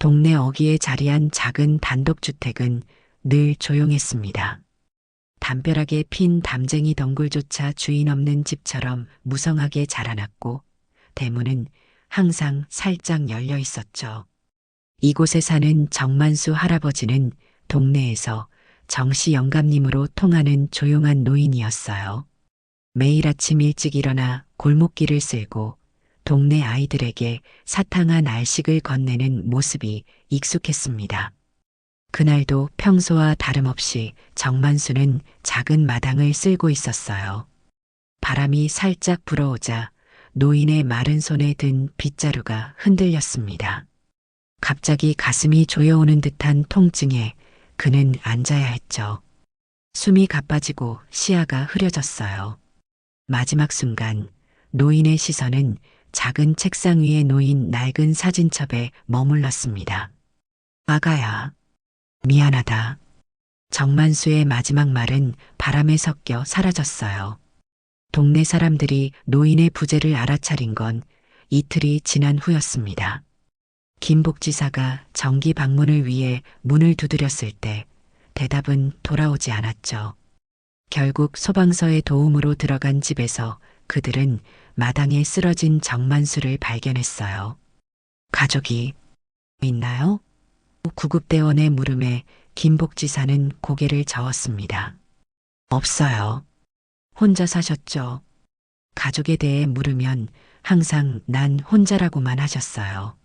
동네 어귀에 자리한 작은 단독주택은 늘 조용했습니다. 담벼락에 핀 담쟁이 덩굴조차 주인 없는 집처럼 무성하게 자라났고 대문은 항상 살짝 열려 있었죠. 이곳에 사는 정만수 할아버지는 동네에서 정씨 영감님으로 통하는 조용한 노인이었어요. 매일 아침 일찍 일어나 골목길을 쓸고 동네 아이들에게 사탕한 알식을 건네는 모습이 익숙했습니다. 그날도 평소와 다름없이 정만수는 작은 마당을 쓸고 있었어요. 바람이 살짝 불어오자 노인의 마른 손에 든 빗자루가 흔들렸습니다. 갑자기 가슴이 조여오는 듯한 통증에 그는 앉아야 했죠. 숨이 가빠지고 시야가 흐려졌어요. 마지막 순간 노인의 시선은 작은 책상 위에 놓인 낡은 사진첩에 머물렀습니다. 아가야, 미안하다. 정만수의 마지막 말은 바람에 섞여 사라졌어요. 동네 사람들이 노인의 부재를 알아차린 건 이틀이 지난 후였습니다. 김복지사가 정기 방문을 위해 문을 두드렸을 때 대답은 돌아오지 않았죠. 결국 소방서의 도움으로 들어간 집에서 그들은 마당에 쓰러진 정만수를 발견했어요. 가족이 있나요? 구급대원의 물음에 김복지사는 고개를 저었습니다. 없어요. 혼자 사셨죠? 가족에 대해 물으면 항상 난 혼자라고만 하셨어요.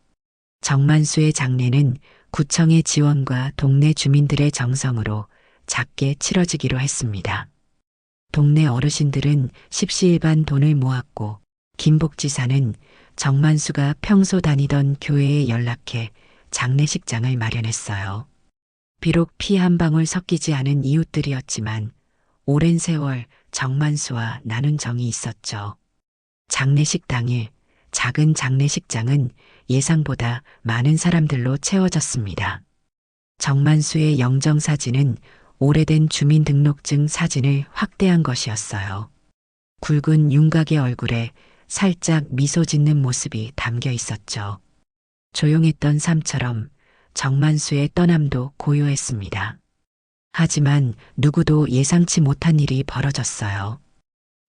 정만수의 장례는 구청의 지원과 동네 주민들의 정성으로 작게 치러지기로 했습니다. 동네 어르신들은 십시일반 돈을 모았고 김복지사는 정만수가 평소 다니던 교회에 연락해 장례식장을 마련했어요. 비록 피 한 방울 섞이지 않은 이웃들이었지만 오랜 세월 정만수와 나눈 정이 있었죠. 장례식 당일 작은 장례식장은 예상보다 많은 사람들로 채워졌습니다. 정만수의 영정사진은 오래된 주민등록증 사진을 확대한 것이었어요. 굵은 윤곽의 얼굴에 살짝 미소 짓는 모습이 담겨 있었죠. 조용했던 삶처럼 정만수의 떠남도 고요했습니다. 하지만 누구도 예상치 못한 일이 벌어졌어요.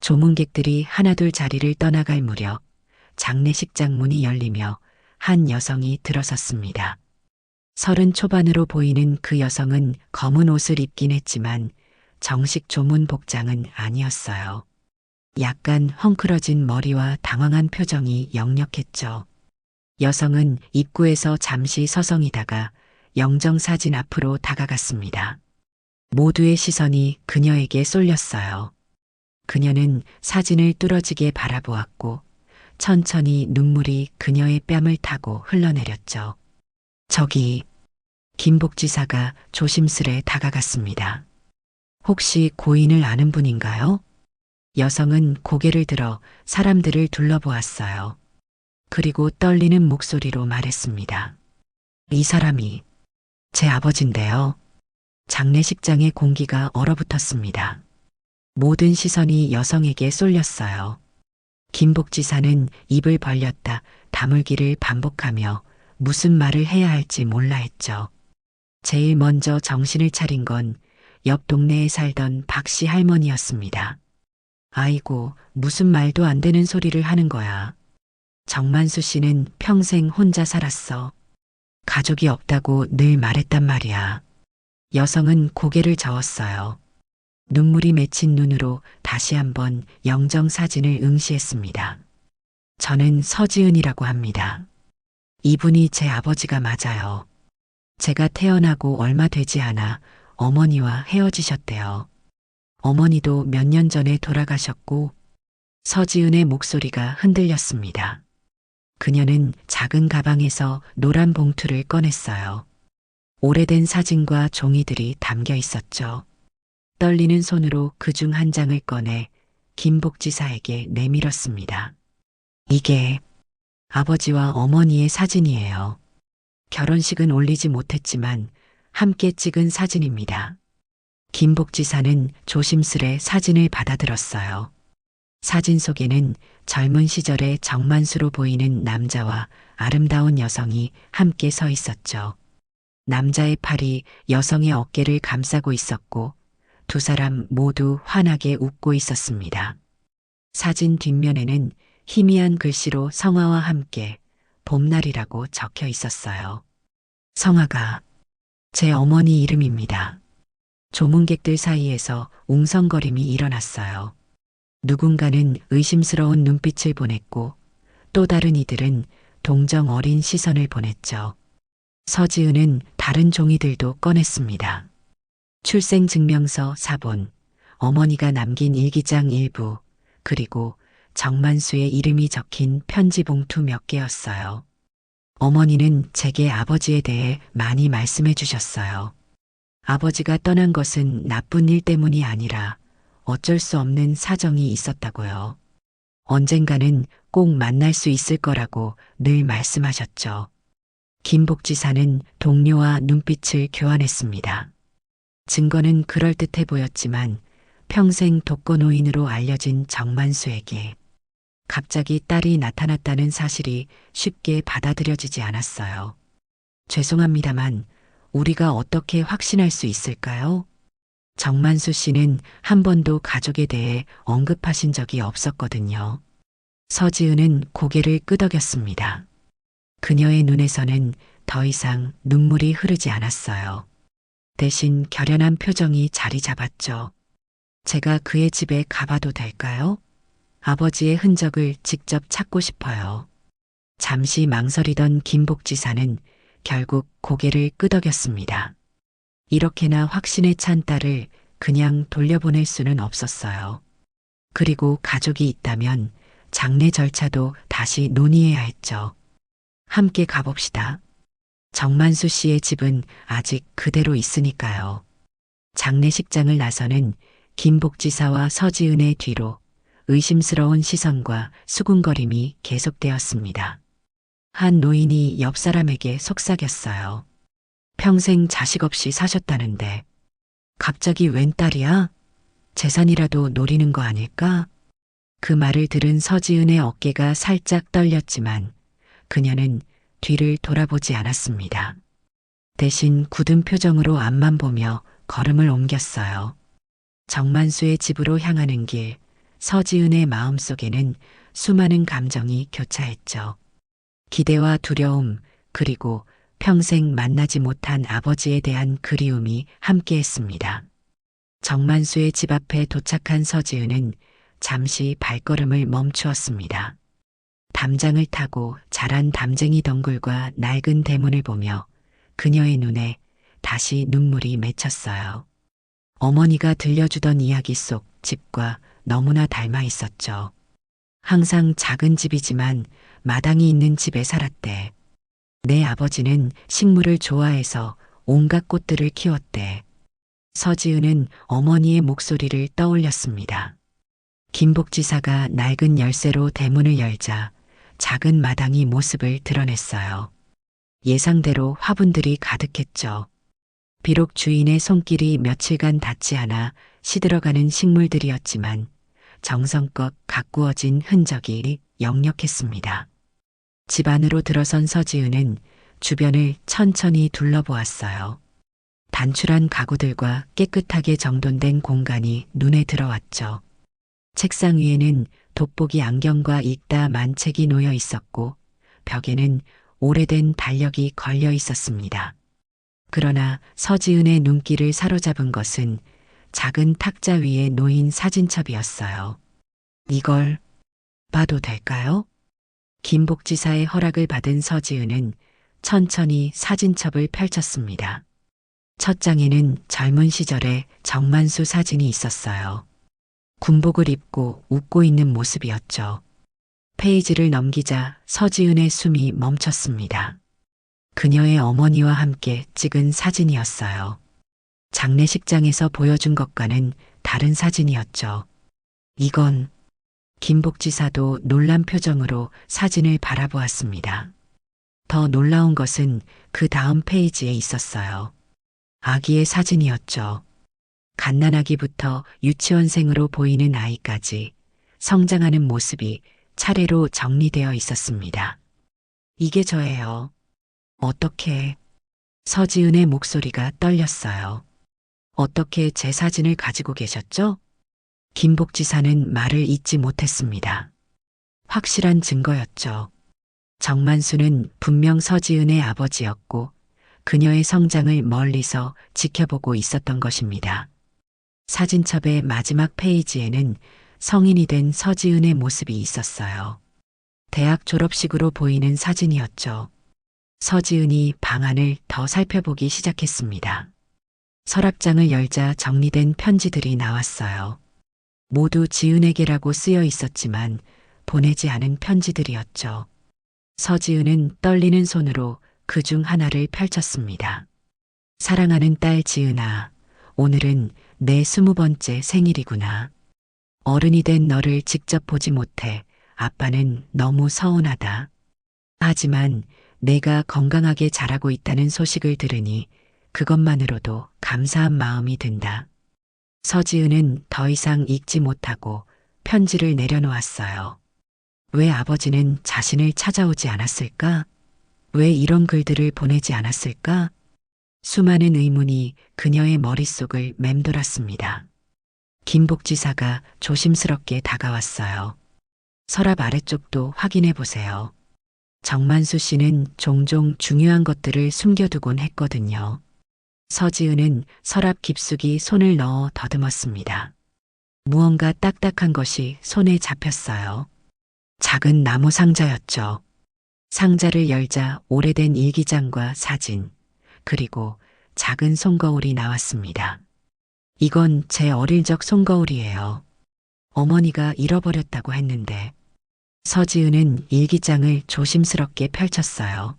조문객들이 하나둘 자리를 떠나갈 무렵 장례식장 문이 열리며 한 여성이 들어섰습니다. 30 초반으로 보이는 그 여성은 검은 옷을 입긴 했지만 정식 조문 복장은 아니었어요. 약간 헝클어진 머리와 당황한 표정이 역력했죠. 여성은 입구에서 잠시 서성이다가 영정사진 앞으로 다가갔습니다. 모두의 시선이 그녀에게 쏠렸어요. 그녀는 사진을 뚫어지게 바라보았고 천천히 눈물이 그녀의 뺨을 타고 흘러내렸죠. 저기, 김복지사가 조심스레 다가갔습니다. 혹시 고인을 아는 분인가요? 여성은 고개를 들어 사람들을 둘러보았어요. 그리고 떨리는 목소리로 말했습니다. 이 사람이 제 아버지인데요. 장례식장의 공기가 얼어붙었습니다. 모든 시선이 여성에게 쏠렸어요. 김복지사는 입을 벌렸다 다물기를 반복하며 무슨 말을 해야 할지 몰라 했죠. 제일 먼저 정신을 차린 건 옆 동네에 살던 박씨 할머니였습니다. 아이고, 무슨 말도 안 되는 소리를 하는 거야. 정만수 씨는 평생 혼자 살았어. 가족이 없다고 늘 말했단 말이야. 여성은 고개를 저었어요. 눈물이 맺힌 눈으로 다시 한번 영정 사진을 응시했습니다. 저는 서지은이라고 합니다. 이분이 제 아버지가 맞아요. 제가 태어나고 얼마 되지 않아 어머니와 헤어지셨대요. 어머니도 몇 년 전에 돌아가셨고 서지은의 목소리가 흔들렸습니다. 그녀는 작은 가방에서 노란 봉투를 꺼냈어요. 오래된 사진과 종이들이 담겨 있었죠. 떨리는 손으로 그중 한 장을 꺼내 김복지사에게 내밀었습니다. 이게 아버지와 어머니의 사진이에요. 결혼식은 올리지 못했지만 함께 찍은 사진입니다. 김복지사는 조심스레 사진을 받아들었어요. 사진 속에는 젊은 시절의 정만수로 보이는 남자와 아름다운 여성이 함께 서 있었죠. 남자의 팔이 여성의 어깨를 감싸고 있었고 두 사람 모두 환하게 웃고 있었습니다. 사진 뒷면에는 희미한 글씨로 성화와 함께 봄날이라고 적혀 있었어요. 성화가 제 어머니 이름입니다. 조문객들 사이에서 웅성거림이 일어났어요. 누군가는 의심스러운 눈빛을 보냈고 또 다른 이들은 동정 어린 시선을 보냈죠. 서지은은 다른 종이들도 꺼냈습니다. 출생증명서 사본, 어머니가 남긴 일기장 일부, 그리고 정만수의 이름이 적힌 편지 봉투 몇 개였어요. 어머니는 제게 아버지에 대해 많이 말씀해 주셨어요. 아버지가 떠난 것은 나쁜 일 때문이 아니라 어쩔 수 없는 사정이 있었다고요. 언젠가는 꼭 만날 수 있을 거라고 늘 말씀하셨죠. 김복지사는 동료와 눈빛을 교환했습니다. 증거는 그럴듯해 보였지만 평생 독거노인으로 알려진 정만수에게 갑자기 딸이 나타났다는 사실이 쉽게 받아들여지지 않았어요. 죄송합니다만 우리가 어떻게 확신할 수 있을까요? 정만수 씨는 한 번도 가족에 대해 언급하신 적이 없었거든요. 서지은은 고개를 끄덕였습니다. 그녀의 눈에서는 더 이상 눈물이 흐르지 않았어요. 대신 결연한 표정이 자리 잡았죠. 제가 그의 집에 가봐도 될까요? 아버지의 흔적을 직접 찾고 싶어요. 잠시 망설이던 김복지사는 결국 고개를 끄덕였습니다. 이렇게나 확신에 찬 딸을 그냥 돌려보낼 수는 없었어요. 그리고 가족이 있다면 장례 절차도 다시 논의해야 했죠. 함께 가봅시다. 정만수 씨의 집은 아직 그대로 있으니까요. 장례식장을 나서는 김복지사와 서지은의 뒤로 의심스러운 시선과 수군거림이 계속되었습니다. 한 노인이 옆 사람에게 속삭였어요. 평생 자식 없이 사셨다는데 갑자기 웬 딸이야? 재산이라도 노리는 거 아닐까? 그 말을 들은 서지은의 어깨가 살짝 떨렸지만 그녀는 뒤를 돌아보지 않았습니다. 대신 굳은 표정으로 앞만 보며 걸음을 옮겼어요. 정만수의 집으로 향하는 길, 서지은의 마음속에는 수많은 감정이 교차했죠. 기대와 두려움, 그리고 평생 만나지 못한 아버지에 대한 그리움이 함께했습니다. 정만수의 집 앞에 도착한 서지은은 잠시 발걸음을 멈추었습니다. 담장을 타고 자란 담쟁이 덩굴과 낡은 대문을 보며 그녀의 눈에 다시 눈물이 맺혔어요. 어머니가 들려주던 이야기 속 집과 너무나 닮아 있었죠. 항상 작은 집이지만 마당이 있는 집에 살았대. 내 아버지는 식물을 좋아해서 온갖 꽃들을 키웠대. 서지은은 어머니의 목소리를 떠올렸습니다. 김복지사가 낡은 열쇠로 대문을 열자 작은 마당이 모습을 드러냈어요. 예상대로 화분들이 가득했죠. 비록 주인의 손길이 며칠간 닿지 않아 시들어가는 식물들이었지만 정성껏 가꾸어진 흔적이 역력했습니다. 집 안으로 들어선 서지은은 주변을 천천히 둘러보았어요. 단출한 가구들과 깨끗하게 정돈된 공간이 눈에 들어왔죠. 책상 위에는 돋보기 안경과 읽다 만책이 놓여 있었고 벽에는 오래된 달력이 걸려 있었습니다. 그러나 서지은의 눈길을 사로잡은 것은 작은 탁자 위에 놓인 사진첩이었어요. 이걸 봐도 될까요? 김복지사의 허락을 받은 서지은은 천천히 사진첩을 펼쳤습니다. 첫 장에는 젊은 시절의 정만수 사진이 있었어요. 군복을 입고 웃고 있는 모습이었죠. 페이지를 넘기자 서지은의 숨이 멈췄습니다. 그녀의 어머니와 함께 찍은 사진이었어요. 장례식장에서 보여준 것과는 다른 사진이었죠. 이건 김복지사도 놀란 표정으로 사진을 바라보았습니다. 더 놀라운 것은 그 다음 페이지에 있었어요. 아기의 사진이었죠. 갓난아기부터 유치원생으로 보이는 아이까지 성장하는 모습이 차례로 정리되어 있었습니다. 이게 저예요. 어떻게? 서지은의 목소리가 떨렸어요. 어떻게 제 사진을 가지고 계셨죠? 김복지사는 말을 잇지 못했습니다. 확실한 증거였죠. 정만수는 분명 서지은의 아버지였고 그녀의 성장을 멀리서 지켜보고 있었던 것입니다. 사진첩의 마지막 페이지에는 성인이 된 서지은의 모습이 있었어요. 대학 졸업식으로 보이는 사진이었죠. 서지은이 방안을 더 살펴보기 시작했습니다. 서랍장을 열자 정리된 편지들이 나왔어요. 모두 지은에게라고 쓰여 있었지만 보내지 않은 편지들이었죠. 서지은은 떨리는 손으로 그중 하나를 펼쳤습니다. 사랑하는 딸 지은아, 오늘은 내 20번째 생일이구나. 어른이 된 너를 직접 보지 못해 아빠는 너무 서운하다. 하지만 내가 건강하게 자라고 있다는 소식을 들으니 그것만으로도 감사한 마음이 든다. 서지은은 더 이상 읽지 못하고 편지를 내려놓았어요. 왜 아버지는 자신을 찾아오지 않았을까? 왜 이런 글들을 보내지 않았을까? 수많은 의문이 그녀의 머릿속을 맴돌았습니다. 김복지사가 조심스럽게 다가왔어요. 서랍 아래쪽도 확인해 보세요. 정만수 씨는 종종 중요한 것들을 숨겨두곤 했거든요. 서지은은 서랍 깊숙이 손을 넣어 더듬었습니다. 무언가 딱딱한 것이 손에 잡혔어요. 작은 나무 상자였죠. 상자를 열자 오래된 일기장과 사진, 그리고 작은 손거울이 나왔습니다. 이건 제 어릴 적 손거울이에요. 어머니가 잃어버렸다고 했는데. 서지은은 일기장을 조심스럽게 펼쳤어요.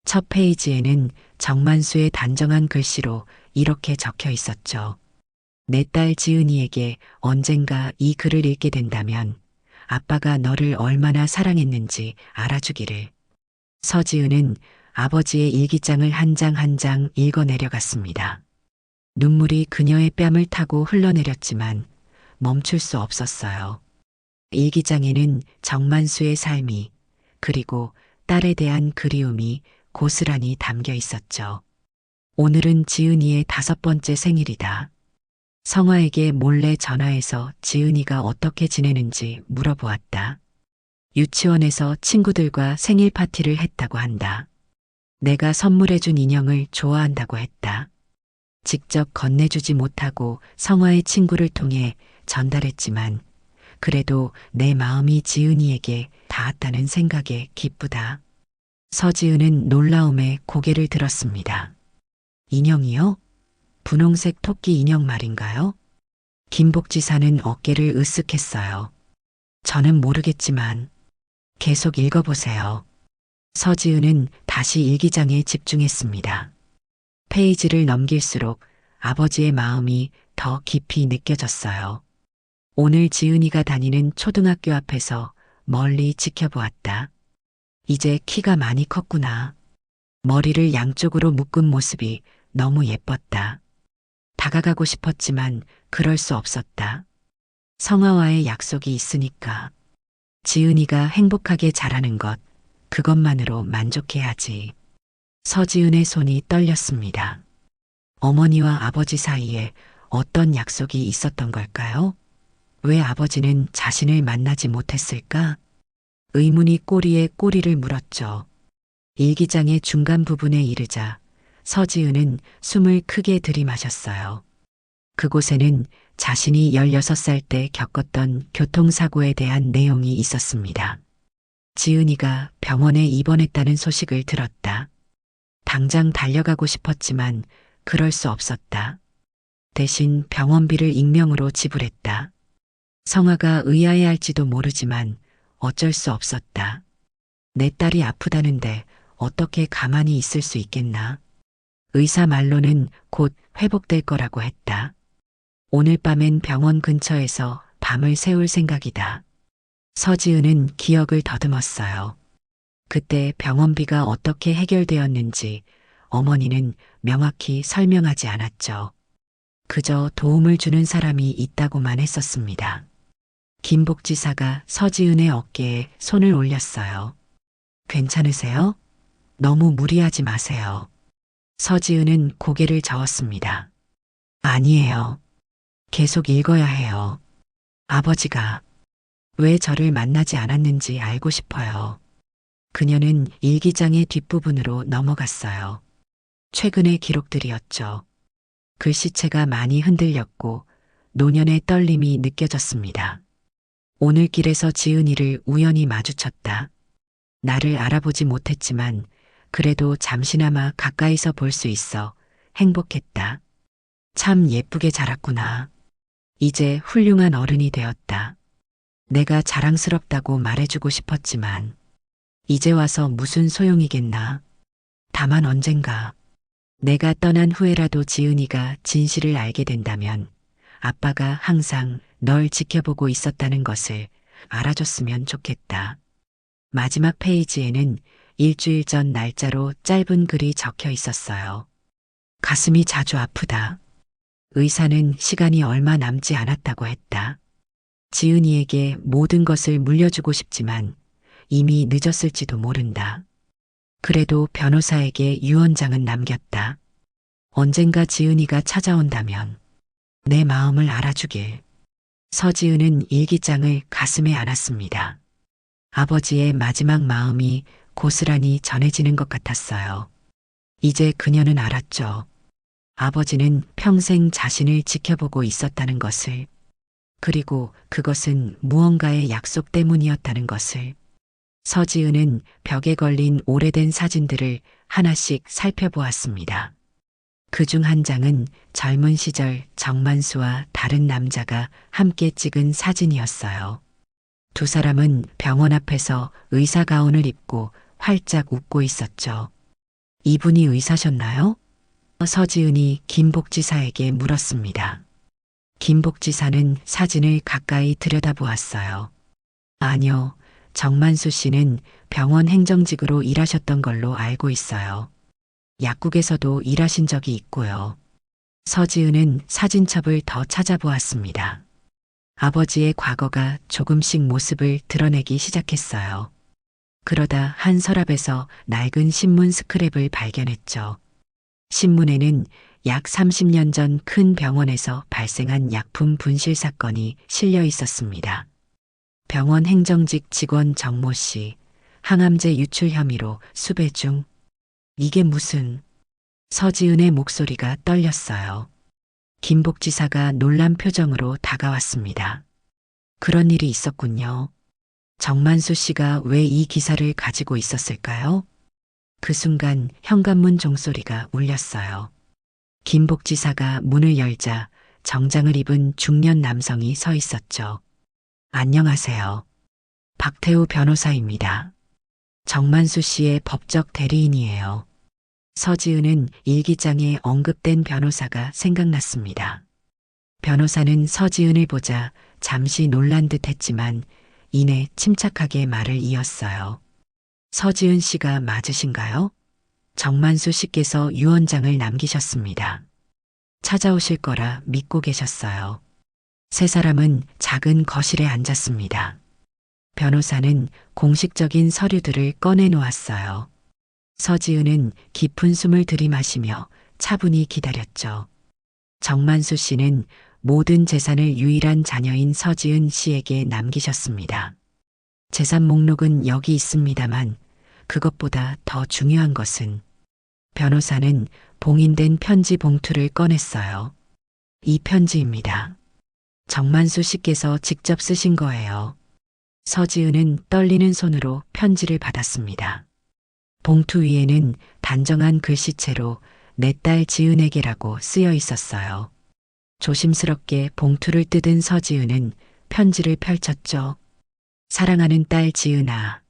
첫 페이지에는 정만수의 단정한 글씨로 이렇게 적혀 있었죠. 내 딸 지은이에게 언젠가 이 글을 읽게 된다면 아빠가 너를 얼마나 사랑했는지 알아주기를. 서지은은 아버지의 일기장을 한 장 한 장 읽어 내려갔습니다. 눈물이 그녀의 뺨을 타고 흘러내렸지만 멈출 수 없었어요. 일기장에는 정만수의 삶이 그리고 딸에 대한 그리움이 고스란히 담겨 있었죠. 오늘은 지은이의 5번째 생일이다. 성화에게 몰래 전화해서 지은이가 어떻게 지내는지 물어보았다. 유치원에서 친구들과 생일 파티를 했다고 한다. 내가 선물해준 인형을 좋아한다고 했다. 직접 건네주지 못하고 성화의 친구를 통해 전달했지만 그래도 내 마음이 지은이에게 닿았다는 생각에 기쁘다. 서지은은 놀라움에 고개를 들었습니다. 인형이요? 분홍색 토끼 인형 말인가요? 김복지사는 어깨를 으쓱했어요. 저는 모르겠지만 계속 읽어보세요. 서지은은 다시 일기장에 집중했습니다. 페이지를 넘길수록 아버지의 마음이 더 깊이 느껴졌어요. 오늘 지은이가 다니는 초등학교 앞에서 멀리 지켜보았다. 이제 키가 많이 컸구나. 머리를 양쪽으로 묶은 모습이 너무 예뻤다. 다가가고 싶었지만 그럴 수 없었다. 성아와의 약속이 있으니까. 지은이가 행복하게 자라는 것, 그것만으로 만족해야지. 서지은의 손이 떨렸습니다. 어머니와 아버지 사이에 어떤 약속이 있었던 걸까요? 왜 아버지는 자신을 만나지 못했을까? 의문이 꼬리에 꼬리를 물었죠. 일기장의 중간 부분에 이르자 서지은은 숨을 크게 들이마셨어요. 그곳에는 자신이 16살 때 겪었던 교통사고에 대한 내용이 있었습니다. 지은이가 병원에 입원했다는 소식을 들었다. 당장 달려가고 싶었지만 그럴 수 없었다. 대신 병원비를 익명으로 지불했다. 성화가 의아해할지도 모르지만 어쩔 수 없었다. 내 딸이 아프다는데 어떻게 가만히 있을 수 있겠나. 의사 말로는 곧 회복될 거라고 했다. 오늘 밤엔 병원 근처에서 밤을 새울 생각이다. 서지은은 기억을 더듬었어요. 그때 병원비가 어떻게 해결되었는지 어머니는 명확히 설명하지 않았죠. 그저 도움을 주는 사람이 있다고만 했었습니다. 김복지사가 서지은의 어깨에 손을 올렸어요. 괜찮으세요? 너무 무리하지 마세요. 서지은은 고개를 저었습니다. 아니에요. 계속 읽어야 해요. 아버지가 왜 저를 만나지 않았는지 알고 싶어요. 그녀는 일기장의 뒷부분으로 넘어갔어요. 최근의 기록들이었죠. 글씨체가 많이 흔들렸고 노년의 떨림이 느껴졌습니다. 오늘 길에서 지은이를 우연히 마주쳤다. 나를 알아보지 못했지만 그래도 잠시나마 가까이서 볼 수 있어 행복했다. 참 예쁘게 자랐구나. 이제 훌륭한 어른이 되었다. 내가 자랑스럽다고 말해주고 싶었지만 이제 와서 무슨 소용이겠나. 다만 언젠가 내가 떠난 후에라도 지은이가 진실을 알게 된다면 아빠가 항상 널 지켜보고 있었다는 것을 알아줬으면 좋겠다. 마지막 페이지에는 일주일 전 날짜로 짧은 글이 적혀 있었어요. 가슴이 자주 아프다. 의사는 시간이 얼마 남지 않았다고 했다. 지은이에게 모든 것을 물려주고 싶지만 이미 늦었을지도 모른다. 그래도 변호사에게 유언장은 남겼다. 언젠가 지은이가 찾아온다면 내 마음을 알아주길. 서지은은 일기장을 가슴에 안았습니다. 아버지의 마지막 마음이 고스란히 전해지는 것 같았어요. 이제 그녀는 알았죠. 아버지는 평생 자신을 지켜보고 있었다는 것을, 그리고 그것은 무언가의 약속 때문이었다는 것을. 서지은은 벽에 걸린 오래된 사진들을 하나씩 살펴보았습니다. 그중 한 장은 젊은 시절 정만수와 다른 남자가 함께 찍은 사진이었어요. 두 사람은 병원 앞에서 의사 가운을 입고 활짝 웃고 있었죠. 이분이 의사셨나요? 서지은이 김복지사에게 물었습니다. 김복지사는 사진을 가까이 들여다보았어요. 아니요, 정만수 씨는 병원 행정직으로 일하셨던 걸로 알고 있어요. 약국에서도 일하신 적이 있고요. 서지은은 사진첩을 더 찾아보았습니다. 아버지의 과거가 조금씩 모습을 드러내기 시작했어요. 그러다 한 서랍에서 낡은 신문 스크랩을 발견했죠. 신문에는 약 30년 전 큰 병원에서 발생한 약품 분실 사건이 실려 있었습니다. 병원 행정직 직원 정모 씨, 항암제 유출 혐의로 수배 중. 이게 무슨... 서지은의 목소리가 떨렸어요. 김복지사가 놀란 표정으로 다가왔습니다. 그런 일이 있었군요. 정만수 씨가 왜 이 기사를 가지고 있었을까요? 그 순간 현관문 종소리가 울렸어요. 김복지사가 문을 열자 정장을 입은 중년 남성이 서 있었죠. 안녕하세요. 박태우 변호사입니다. 정만수 씨의 법적 대리인이에요. 서지은은 일기장에 언급된 변호사가 생각났습니다. 변호사는 서지은을 보자 잠시 놀란 듯 했지만 이내 침착하게 말을 이었어요. 서지은 씨가 맞으신가요? 정만수 씨께서 유언장을 남기셨습니다. 찾아오실 거라 믿고 계셨어요. 세 사람은 작은 거실에 앉았습니다. 변호사는 공식적인 서류들을 꺼내 놓았어요. 서지은은 깊은 숨을 들이마시며 차분히 기다렸죠. 정만수 씨는 모든 재산을 유일한 자녀인 서지은 씨에게 남기셨습니다. 재산 목록은 여기 있습니다만 그것보다 더 중요한 것은 변호사는 봉인된 편지 봉투를 꺼냈어요. 이 편지입니다. 정만수 씨께서 직접 쓰신 거예요. 서지은은 떨리는 손으로 편지를 받았습니다. 봉투 위에는 단정한 글씨체로 내 딸 지은에게라고 쓰여 있었어요. 조심스럽게 봉투를 뜯은 서지은은 편지를 펼쳤죠. 사랑하는 딸 지은아,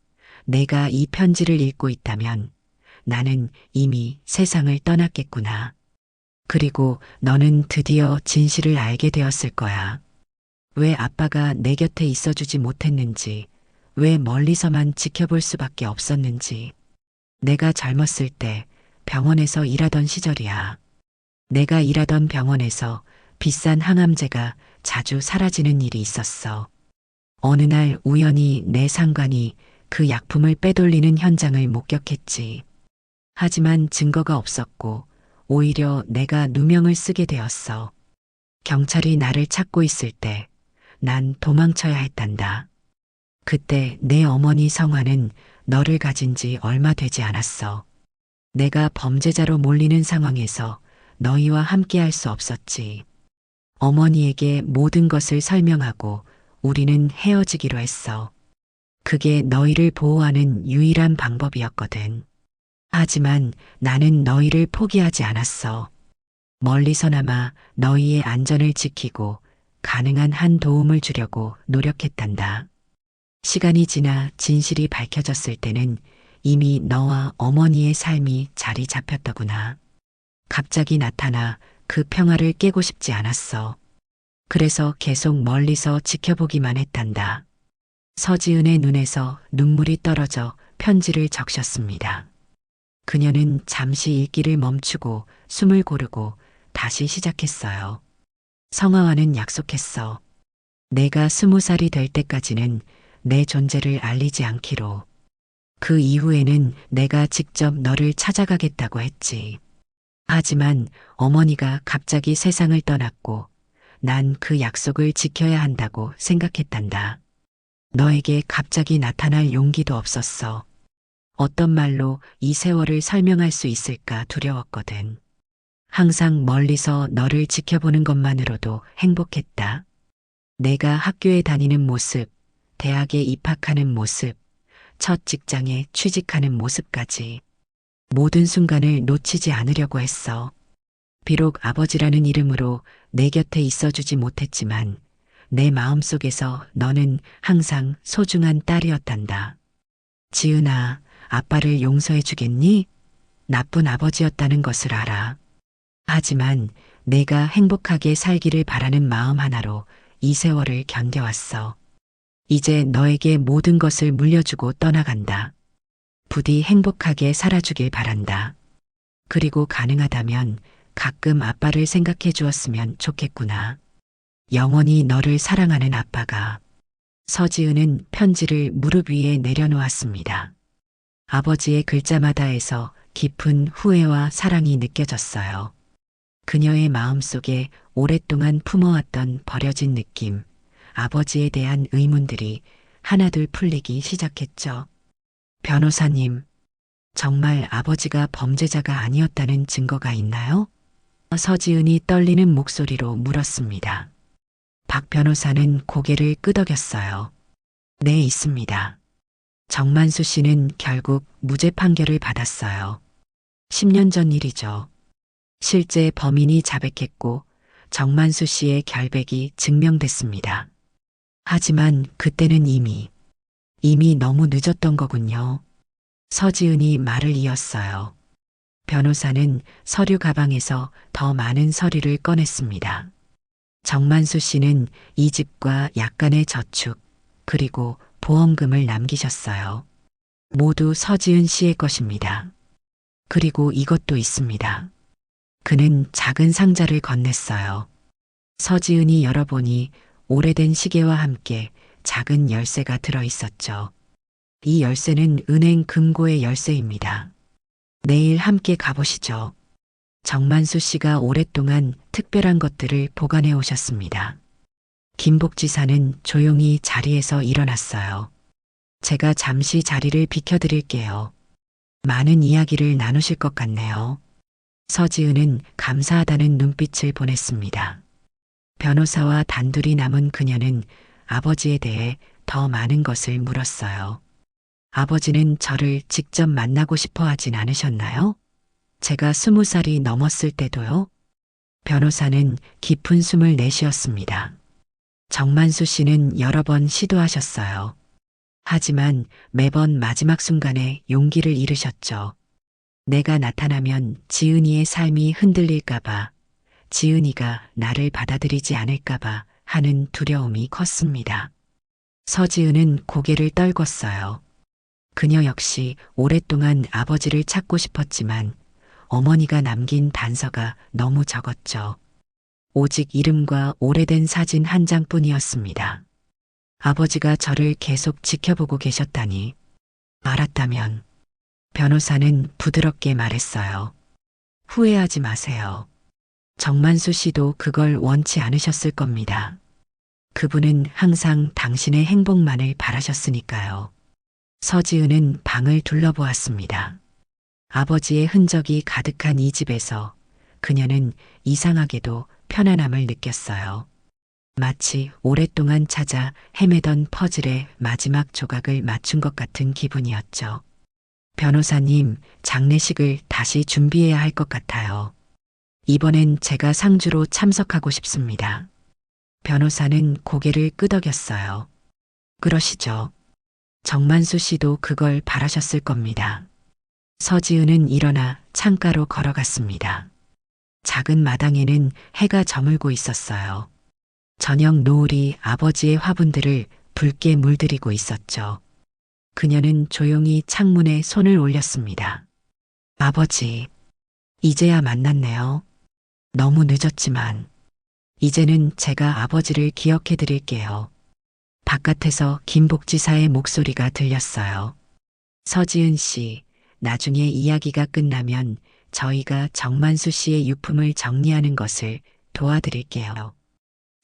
내가 이 편지를 읽고 있다면 나는 이미 세상을 떠났겠구나. 그리고 너는 드디어 진실을 알게 되었을 거야. 왜 아빠가 내 곁에 있어주지 못했는지, 왜 멀리서만 지켜볼 수밖에 없었는지. 내가 젊었을 때 병원에서 일하던 시절이야. 내가 일하던 병원에서 비싼 항암제가 자주 사라지는 일이 있었어. 어느 날 우연히 내 상관이 그 약품을 빼돌리는 현장을 목격했지. 하지만 증거가 없었고 오히려 내가 누명을 쓰게 되었어. 경찰이 나를 찾고 있을 때 난 도망쳐야 했단다. 그때 내 어머니 성화는 너를 가진 지 얼마 되지 않았어. 내가 범죄자로 몰리는 상황에서 너희와 함께 할 수 없었지. 어머니에게 모든 것을 설명하고 우리는 헤어지기로 했어. 그게 너희를 보호하는 유일한 방법이었거든. 하지만 나는 너희를 포기하지 않았어. 멀리서나마 너희의 안전을 지키고 가능한 한 도움을 주려고 노력했단다. 시간이 지나 진실이 밝혀졌을 때는 이미 너와 어머니의 삶이 자리 잡혔더구나. 갑자기 나타나 그 평화를 깨고 싶지 않았어. 그래서 계속 멀리서 지켜보기만 했단다. 서지은의 눈에서 눈물이 떨어져 편지를 적셨습니다. 그녀는 잠시 읽기를 멈추고 숨을 고르고 다시 시작했어요. 성화와는 약속했어. 내가 20살이 될 때까지는 내 존재를 알리지 않기로. 그 이후에는 내가 직접 너를 찾아가겠다고 했지. 하지만 어머니가 갑자기 세상을 떠났고 난 그 약속을 지켜야 한다고 생각했단다. 너에게 갑자기 나타날 용기도 없었어. 어떤 말로 이 세월을 설명할 수 있을까 두려웠거든. 항상 멀리서 너를 지켜보는 것만으로도 행복했다. 내가 학교에 다니는 모습, 대학에 입학하는 모습, 첫 직장에 취직하는 모습까지 모든 순간을 놓치지 않으려고 했어. 비록 아버지라는 이름으로 내 곁에 있어주지 못했지만 내 마음속에서 너는 항상 소중한 딸이었단다. 지은아, 아빠를 용서해 주겠니? 나쁜 아버지였다는 것을 알아. 하지만 내가 행복하게 살기를 바라는 마음 하나로 이 세월을 견뎌왔어. 이제 너에게 모든 것을 물려주고 떠나간다. 부디 행복하게 살아주길 바란다. 그리고 가능하다면 가끔 아빠를 생각해 주었으면 좋겠구나. 영원히 너를 사랑하는 아빠가. 서지은은 편지를 무릎 위에 내려놓았습니다. 아버지의 글자마다에서 깊은 후회와 사랑이 느껴졌어요. 그녀의 마음속에 오랫동안 품어왔던 버려진 느낌, 아버지에 대한 의문들이 하나둘 풀리기 시작했죠. 변호사님, 정말 아버지가 범죄자가 아니었다는 증거가 있나요? 서지은이 떨리는 목소리로 물었습니다. 박 변호사는 고개를 끄덕였어요. 네, 있습니다. 정만수 씨는 결국 무죄 판결을 받았어요. 10년 전 일이죠. 실제 범인이 자백했고 정만수 씨의 결백이 증명됐습니다. 하지만 그때는 이미 너무 늦었던 거군요. 서지은이 말을 이었어요. 변호사는 서류 가방에서 더 많은 서류를 꺼냈습니다. 정만수 씨는 이 집과 약간의 저축, 그리고 보험금을 남기셨어요. 모두 서지은 씨의 것입니다. 그리고 이것도 있습니다. 그는 작은 상자를 건넸어요. 서지은이 열어보니 오래된 시계와 함께 작은 열쇠가 들어 있었죠. 이 열쇠는 은행 금고의 열쇠입니다. 내일 함께 가보시죠. 정만수 씨가 오랫동안 특별한 것들을 보관해 오셨습니다. 김복지사는 조용히 자리에서 일어났어요. 제가 잠시 자리를 비켜드릴게요. 많은 이야기를 나누실 것 같네요. 서지은은 감사하다는 눈빛을 보냈습니다. 변호사와 단둘이 남은 그녀는 아버지에 대해 더 많은 것을 물었어요. 아버지는 저를 직접 만나고 싶어 하진 않으셨나요? 제가 20살이 넘었을 때도요? 변호사는 깊은 숨을 내쉬었습니다. 정만수 씨는 여러 번 시도하셨어요. 하지만 매번 마지막 순간에 용기를 잃으셨죠. 내가 나타나면 지은이의 삶이 흔들릴까봐, 지은이가 나를 받아들이지 않을까봐 하는 두려움이 컸습니다. 서지은은 고개를 떨궜어요. 그녀 역시 오랫동안 아버지를 찾고 싶었지만 어머니가 남긴 단서가 너무 적었죠. 오직 이름과 오래된 사진 한 장뿐이었습니다. 아버지가 저를 계속 지켜보고 계셨다니. 알았다면. 변호사는 부드럽게 말했어요. 후회하지 마세요. 정만수 씨도 그걸 원치 않으셨을 겁니다. 그분은 항상 당신의 행복만을 바라셨으니까요. 서지은은 방을 둘러보았습니다. 아버지의 흔적이 가득한 이 집에서 그녀는 이상하게도 편안함을 느꼈어요. 마치 오랫동안 찾아 헤매던 퍼즐의 마지막 조각을 맞춘 것 같은 기분이었죠. 변호사님, 장례식을 다시 준비해야 할 것 같아요. 이번엔 제가 상주로 참석하고 싶습니다. 변호사는 고개를 끄덕였어요. 그러시죠. 정만수 씨도 그걸 바라셨을 겁니다. 서지은은 일어나 창가로 걸어갔습니다. 작은 마당에는 해가 저물고 있었어요. 저녁 노을이 아버지의 화분들을 붉게 물들이고 있었죠. 그녀는 조용히 창문에 손을 올렸습니다. 아버지, 이제야 만났네요. 너무 늦었지만, 이제는 제가 아버지를 기억해 드릴게요. 바깥에서 김복지사의 목소리가 들렸어요. 서지은 씨, 나중에 이야기가 끝나면 저희가 정만수 씨의 유품을 정리하는 것을 도와드릴게요.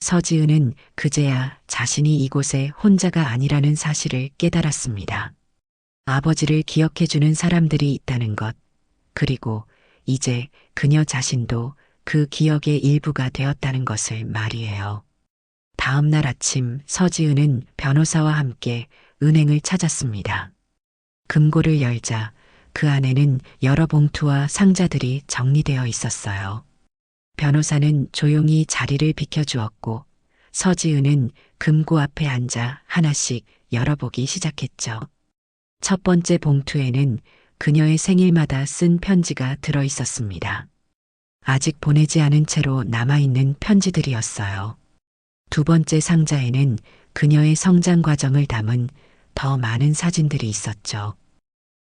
서지은은 그제야 자신이 이곳에 혼자가 아니라는 사실을 깨달았습니다. 아버지를 기억해주는 사람들이 있다는 것, 그리고 이제 그녀 자신도 그 기억의 일부가 되었다는 것을 말이에요. 다음 날 아침 서지은은 변호사와 함께 은행을 찾았습니다. 금고를 열자 그 안에는 여러 봉투와 상자들이 정리되어 있었어요. 변호사는 조용히 자리를 비켜주었고 서지은은 금고 앞에 앉아 하나씩 열어보기 시작했죠. 첫 번째 봉투에는 그녀의 생일마다 쓴 편지가 들어 있었습니다. 아직 보내지 않은 채로 남아있는 편지들이었어요. 두 번째 상자에는 그녀의 성장 과정을 담은 더 많은 사진들이 있었죠.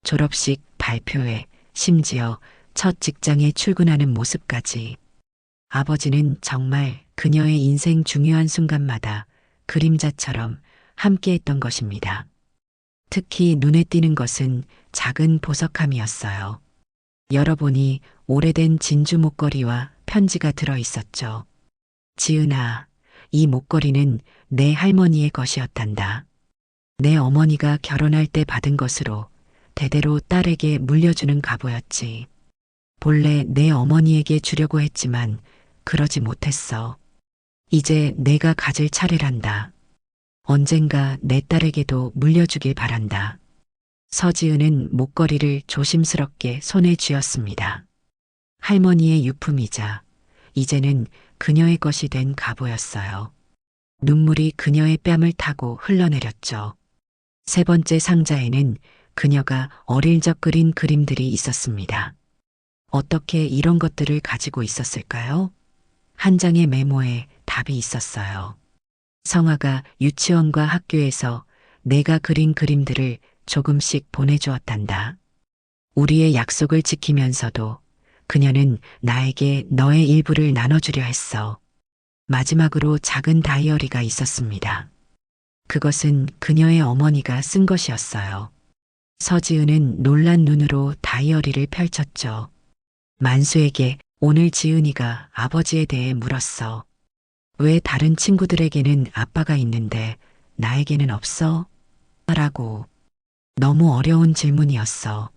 졸업식, 발표회, 심지어 첫 직장에 출근하는 모습까지. 아버지는 정말 그녀의 인생 중요한 순간마다 그림자처럼 함께했던 것입니다. 특히 눈에 띄는 것은 작은 보석함이었어요. 열어보니 오래된 진주 목걸이와 편지가 들어 있었죠. 지은아, 이 목걸이는 내 할머니의 것이었단다. 내 어머니가 결혼할 때 받은 것으로 대대로 딸에게 물려주는 갑오였지. 본래 내 어머니에게 주려고 했지만 그러지 못했어. 이제 내가 가질 차례란다. 언젠가 내 딸에게도 물려주길 바란다. 서지은은 목걸이를 조심스럽게 손에 쥐었습니다. 할머니의 유품이자 이제는 그녀의 것이 된 갑오였어요. 눈물이 그녀의 뺨을 타고 흘러내렸죠. 세 번째 상자에는 그녀가 어릴 적 그린 그림들이 있었습니다. 어떻게 이런 것들을 가지고 있었을까요? 한 장의 메모에 답이 있었어요. 성화가 유치원과 학교에서 내가 그린 그림들을 조금씩 보내주었단다. 우리의 약속을 지키면서도 그녀는 나에게 너의 일부를 나눠주려 했어. 마지막으로 작은 다이어리가 있었습니다. 그것은 그녀의 어머니가 쓴 것이었어요. 서지은은 놀란 눈으로 다이어리를 펼쳤죠. 만수에게 오늘 지은이가 아버지에 대해 물었어. 왜 다른 친구들에게는 아빠가 있는데 나에게는 없어? 라고. 너무 어려운 질문이었어.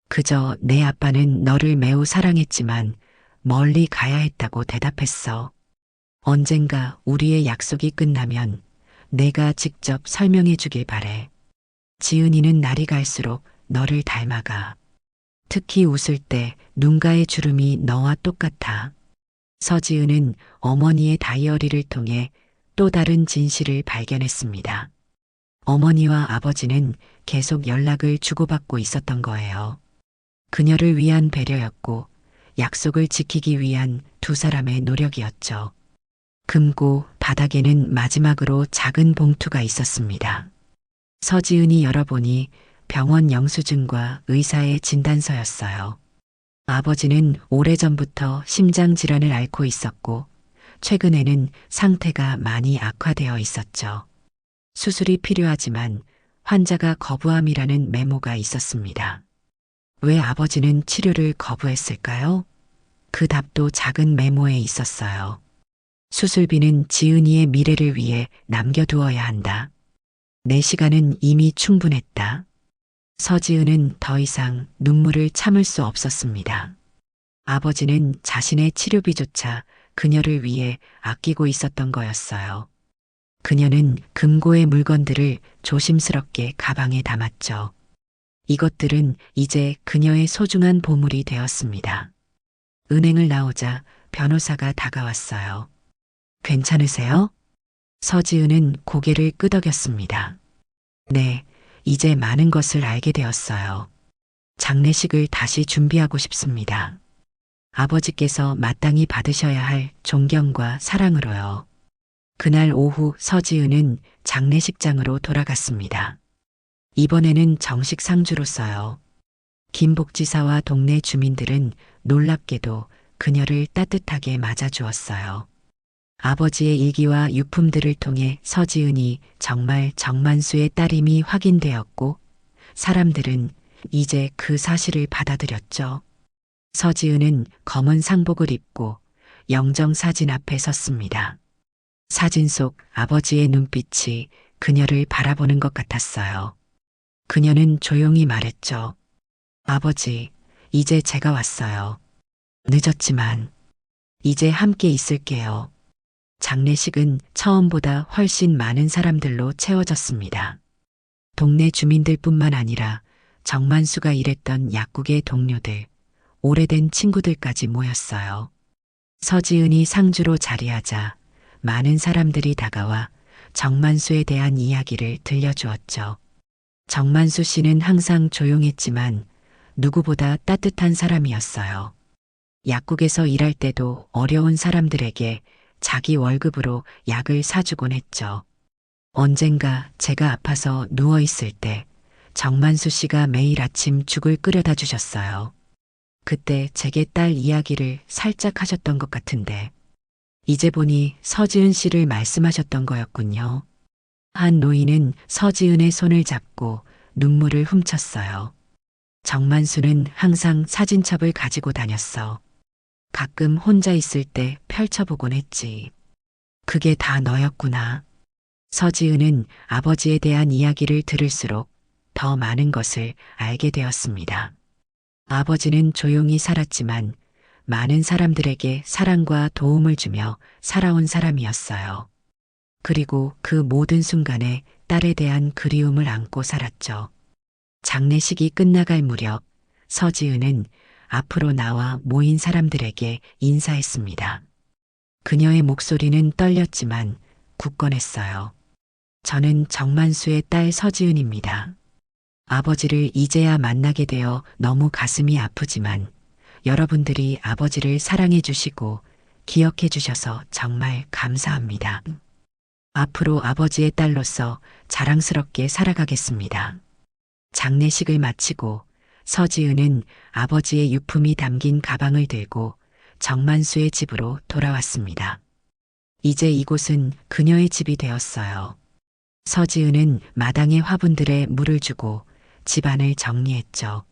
그저 내 아빠는 너를 매우 사랑했지만 멀리 가야 했다고 대답했어. 언젠가 우리의 약속이 끝나면 내가 직접 설명해 주길 바래. 지은이는 날이 갈수록 너를 닮아가. 특히 웃을 때 눈가의 주름이 너와 똑같아. 서지은은 어머니의 다이어리를 통해 또 다른 진실을 발견했습니다. 어머니와 아버지는 계속 연락을 주고받고 있었던 거예요. 그녀를 위한 배려였고 약속을 지키기 위한 두 사람의 노력이었죠. 금고 바닥에는 마지막으로 작은 봉투가 있었습니다. 서지은이 열어보니 병원 영수증과 의사의 진단서였어요. 아버지는 오래전부터 심장 질환을 앓고 있었고 최근에는 상태가 많이 악화되어 있었죠. 수술이 필요하지만 환자가 거부함이라는 메모가 있었습니다. 왜 아버지는 치료를 거부했을까요? 그 답도 작은 메모에 있었어요. 수술비는 지은이의 미래를 위해 남겨두어야 한다. 내 시간은 이미 충분했다. 서지은은 더 이상 눈물을 참을 수 없었습니다. 아버지는 자신의 치료비조차 그녀를 위해 아끼고 있었던 거였어요. 그녀는 금고의 물건들을 조심스럽게 가방에 담았죠. 이것들은 이제 그녀의 소중한 보물이 되었습니다. 은행을 나오자 변호사가 다가왔어요. 괜찮으세요? 서지은은 고개를 끄덕였습니다. 네, 이제 많은 것을 알게 되었어요. 장례식을 다시 준비하고 싶습니다. 아버지께서 마땅히 받으셔야 할 존경과 사랑으로요. 그날 오후 서지은은 장례식장으로 돌아갔습니다. 이번에는 정식 상주로서요. 김복지사와 동네 주민들은 놀랍게도 그녀를 따뜻하게 맞아주었어요. 아버지의 일기와 유품들을 통해 서지은이 정말 정만수의 딸임이 확인되었고 사람들은 이제 그 사실을 받아들였죠. 서지은은 검은 상복을 입고 영정 사진 앞에 섰습니다. 사진 속 아버지의 눈빛이 그녀를 바라보는 것 같았어요. 그녀는 조용히 말했죠. 아버지, 이제 제가 왔어요. 늦었지만 이제 함께 있을게요. 장례식은 처음보다 훨씬 많은 사람들로 채워졌습니다. 동네 주민들뿐만 아니라 정만수가 일했던 약국의 동료들, 오래된 친구들까지 모였어요. 서지은이 상주로 자리하자 많은 사람들이 다가와 정만수에 대한 이야기를 들려주었죠. 정만수 씨는 항상 조용했지만 누구보다 따뜻한 사람이었어요. 약국에서 일할 때도 어려운 사람들에게 자기 월급으로 약을 사주곤 했죠. 언젠가 제가 아파서 누워있을 때 정만수 씨가 매일 아침 죽을 끓여다 주셨어요. 그때 제게 딸 이야기를 살짝 하셨던 것 같은데 이제 보니 서지은 씨를 말씀하셨던 거였군요. 한 노인은 서지은의 손을 잡고 눈물을 훔쳤어요. 정만수는 항상 사진첩을 가지고 다녔어. 가끔 혼자 있을 때 펼쳐보곤 했지. 그게 다 너였구나. 서지은은 아버지에 대한 이야기를 들을수록 더 많은 것을 알게 되었습니다. 아버지는 조용히 살았지만 많은 사람들에게 사랑과 도움을 주며 살아온 사람이었어요. 그리고 그 모든 순간에 딸에 대한 그리움을 안고 살았죠. 장례식이 끝나갈 무렵 서지은은 앞으로 나와 모인 사람들에게 인사했습니다. 그녀의 목소리는 떨렸지만 굳건했어요. 저는 정만수의 딸 서지은입니다. 아버지를 이제야 만나게 되어 너무 가슴이 아프지만 여러분들이 아버지를 사랑해 주시고 기억해 주셔서 정말 감사합니다. 앞으로 아버지의 딸로서 자랑스럽게 살아가겠습니다. 장례식을 마치고 서지은은 아버지의 유품이 담긴 가방을 들고 정만수의 집으로 돌아왔습니다. 이제 이곳은 그녀의 집이 되었어요. 서지은은 마당의 화분들에 물을 주고 집안을 정리했죠.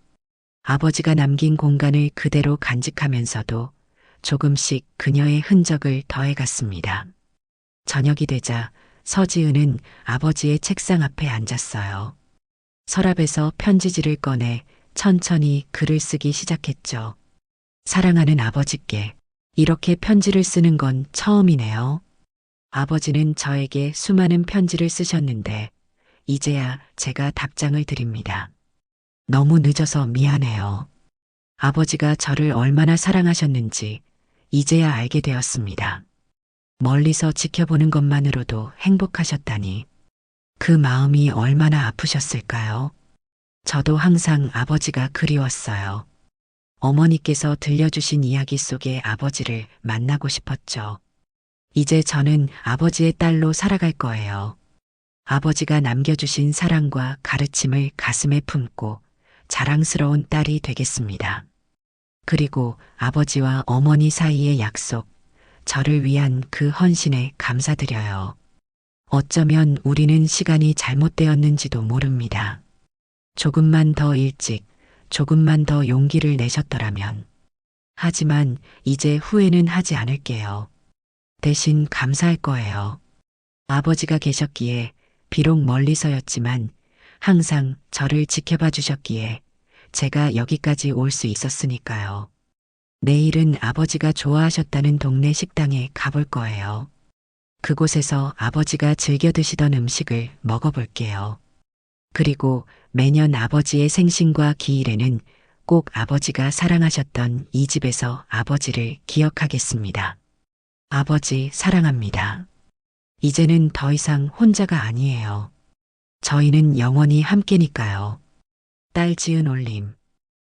아버지가 남긴 공간을 그대로 간직하면서도 조금씩 그녀의 흔적을 더해갔습니다. 저녁이 되자 서지은은 아버지의 책상 앞에 앉았어요. 서랍에서 편지지를 꺼내 천천히 글을 쓰기 시작했죠. 사랑하는 아버지께 이렇게 편지를 쓰는 건 처음이네요. 아버지는 저에게 수많은 편지를 쓰셨는데 이제야 제가 답장을 드립니다. 너무 늦어서 미안해요. 아버지가 저를 얼마나 사랑하셨는지 이제야 알게 되었습니다. 멀리서 지켜보는 것만으로도 행복하셨다니 그 마음이 얼마나 아프셨을까요? 저도 항상 아버지가 그리웠어요. 어머니께서 들려주신 이야기 속의 아버지를 만나고 싶었죠. 이제 저는 아버지의 딸로 살아갈 거예요. 아버지가 남겨주신 사랑과 가르침을 가슴에 품고 자랑스러운 딸이 되겠습니다. 그리고 아버지와 어머니 사이의 약속, 저를 위한 그 헌신에 감사드려요. 어쩌면 우리는 시간이 잘못되었는지도 모릅니다. 조금만 더 일찍, 조금만 더 용기를 내셨더라면. 하지만 이제 후회는 하지 않을게요. 대신 감사할 거예요. 아버지가 계셨기에 비록 멀리서였지만 항상 저를 지켜봐 주셨기에 제가 여기까지 올 수 있었으니까요. 내일은 아버지가 좋아하셨다는 동네 식당에 가볼 거예요. 그곳에서 아버지가 즐겨 드시던 음식을 먹어볼게요. 그리고 매년 아버지의 생신과 기일에는 꼭 아버지가 사랑하셨던 이 집에서 아버지를 기억하겠습니다. 아버지 사랑합니다. 이제는 더 이상 혼자가 아니에요. 저희는 영원히 함께니까요. 딸 지은 올림.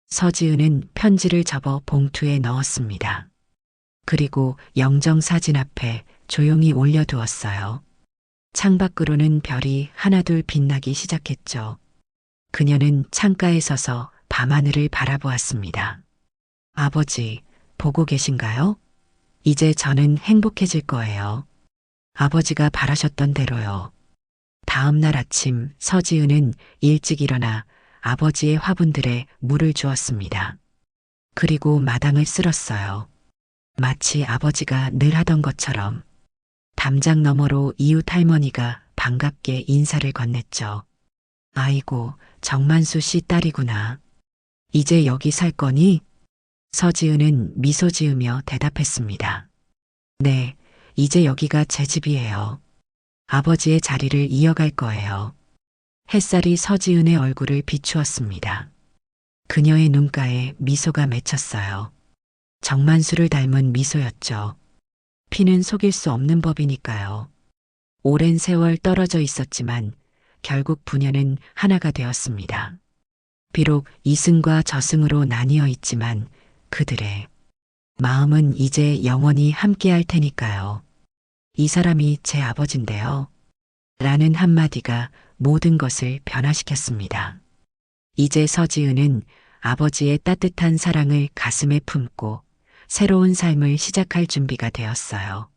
서지은은 편지를 접어 봉투에 넣었습니다. 그리고 영정 사진 앞에 조용히 올려두었어요. 창밖으로는 별이 하나둘 빛나기 시작했죠. 그녀는 창가에 서서 밤하늘을 바라보았습니다. 아버지, 보고 계신가요? 이제 저는 행복해질 거예요. 아버지가 바라셨던 대로요. 다음 날 아침 서지은은 일찍 일어나 아버지의 화분들에 물을 주었습니다. 그리고 마당을 쓸었어요. 마치 아버지가 늘 하던 것처럼. 담장 너머로 이웃 할머니가 반갑게 인사를 건넸죠. 아이고, 정만수 씨 딸이구나. 이제 여기 살 거니? 서지은은 미소 지으며 대답했습니다. 네, 이제 여기가 제 집이에요. 아버지의 자리를 이어갈 거예요. 햇살이 서지은의 얼굴을 비추었습니다. 그녀의 눈가에 미소가 맺혔어요. 정만수를 닮은 미소였죠. 피는 속일 수 없는 법이니까요. 오랜 세월 떨어져 있었지만 결국 부녀는 하나가 되었습니다. 비록 이승과 저승으로 나뉘어 있지만 그들의 마음은 이제 영원히 함께할 테니까요. 이 사람이 제 아버지인데요. 라는 한마디가 모든 것을 변화시켰습니다. 이제 서지은은 아버지의 따뜻한 사랑을 가슴에 품고 새로운 삶을 시작할 준비가 되었어요.